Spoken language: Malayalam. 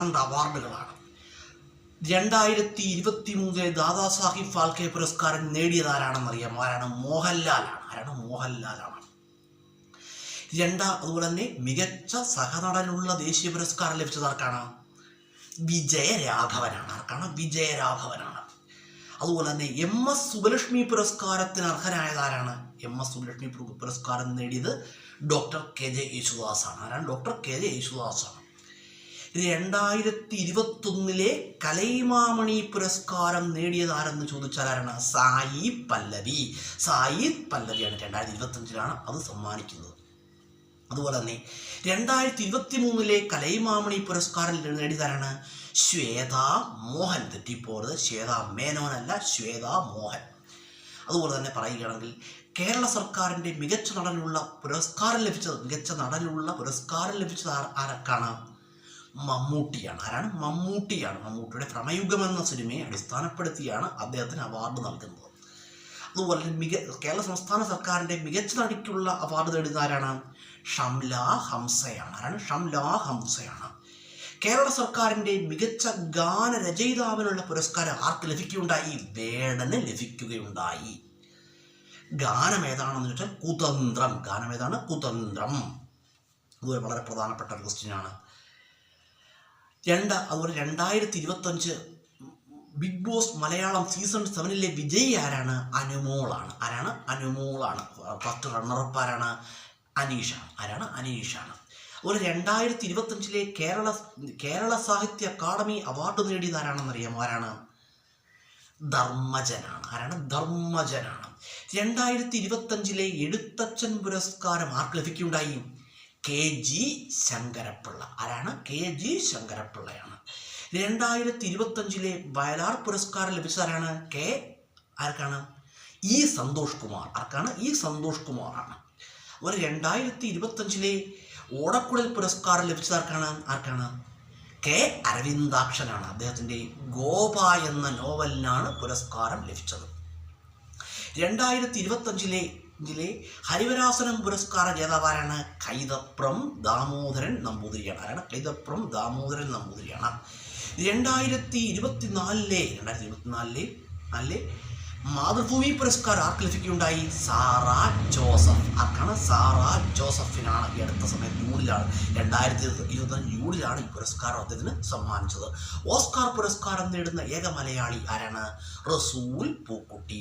അവാർഡുകളാണ്. 2023 ദാദാസാഹിബ് ഫാൽക്കെ പുരസ്കാരം നേടിയത് ആരാണെന്നറിയാം? മോഹൻലാലാണ്. അതുപോലെ തന്നെ മികച്ച സഹനടനുള്ള ദേശീയ പുരസ്കാരം ലഭിച്ചത് ആർക്കാണ്? വിജയരാഘവനാണ്. അതുപോലെ തന്നെ MS സുബ്ബലക്ഷ്മി പുരസ്കാരത്തിന് അർഹനായത് ആരാണ്? MS സുബ്ബലക്ഷ്മി പുരസ്കാരം നേടിയത് ഡോക്ടർ KJ യേശുദാസാണ്. ഡോക്ടർ KJ യേശുദാസാണ്. 2021 കലൈമാമണി പുരസ്കാരം നേടിയത് ആരെന്ന് ചോദിച്ചാൽ ആരാണ്? സായി പല്ലവിയാണ്. 2025 അത് സമ്മാനിക്കുന്നത്. അതുപോലെ തന്നെ 2023 കലൈമാമണി പുരസ്കാരം നേടിയതാരാണ്? ശ്വേതാ മോഹൻ. തെറ്റിപ്പോയത്, ശ്വേതാ മേനോനല്ല, ശ്വേതാ മോഹൻ. അതുപോലെ തന്നെ പറയുകയാണെങ്കിൽ കേരള സർക്കാരിൻ്റെ മികച്ച നടനുള്ള പുരസ്കാരം ലഭിച്ചത് ആർക്കാണ്? മമ്മൂട്ടിയാണ്. മമ്മൂട്ടിയുടെ ഭ്രമയുഗം എന്ന സിനിമയെ അടിസ്ഥാനപ്പെടുത്തിയാണ് അദ്ദേഹത്തിന് അവാർഡ് നൽകുന്നത്. അതുപോലെ തന്നെ കേരള സംസ്ഥാന സർക്കാരിൻ്റെ മികച്ച നടിക്കുള്ള അവാർഡ് നേടുന്ന ആരാണ്? ഷംല ഹംസയാണ്. കേരള സർക്കാരിൻ്റെ മികച്ച ഗാനരചയിതാവിനുള്ള പുരസ്കാരം ആർക്ക് ലഭിക്കുകയുണ്ടായി? വേടന് ലഭിക്കുകയുണ്ടായി. ഗാനം ഏതാണെന്ന് ചോദിച്ചാൽ കുതന്ത്രം. അതുപോലെ വളരെ പ്രധാനപ്പെട്ട ഒരു ക്വസ്റ്റ്യനാണ്. അതുപോലെ 2025 ബിഗ് ബോസ് മലയാളം സീസൺ 7 വിജയി ആരാണ്? അനുമോളാണ്. ഫസ്റ്റ് റണ്ണറപ്പ് ആരാണ്? അനീഷാണ്. അതുപോലെ 2025 കേരള സാഹിത്യ അക്കാദമി അവാർഡ് നേടിയത് ആരാണെന്നറിയാമോ? ധർമ്മജനാണ്. 2025 എഴുത്തച്ഛൻ പുരസ്കാരം ആർക്ക് ലഭിക്കുകയുണ്ടായി? KG ശങ്കരപ്പിള്ള. ശങ്കരപ്പിള്ളയാണ്. 2025 വയലാർ പുരസ്കാരം ലഭിച്ചതാരാണ്? ആർക്കാണ്? സന്തോഷ് കുമാറാണ്. അതുപോലെ 2025 ഓടക്കുഴൽ പുരസ്കാരം ലഭിച്ചത് ആർക്കാണ്? അരവിന്ദാക്ഷനാണ്. അദ്ദേഹത്തിൻ്റെ ഗോപ എന്ന നോവലിനാണ് പുരസ്കാരം ലഭിച്ചത്. 2025 ഹരിവരാസനം പുരസ്കാര ജേതാവാരാണ്? കൈതപ്രം ദാമോദരൻ നമ്പൂതിരിയാണ്. 2024 മാതൃഭൂമി പുരസ്കാരം ആർക്ക് ലഭിക്കുകയുണ്ടായി? സാറാ ജോസഫിനാണ്. ഈ അടുത്ത സമയം ജൂണിലാണ്, 2025 ജൂണിലാണ് ഈ പുരസ്കാരം അദ്ദേഹത്തിന് സമ്മാനിച്ചത്. ഓസ്കാർ പുരസ്കാരം നേടുന്ന ഏക മലയാളി ആരാണ്? റസൂൽ പൂക്കുട്ടി.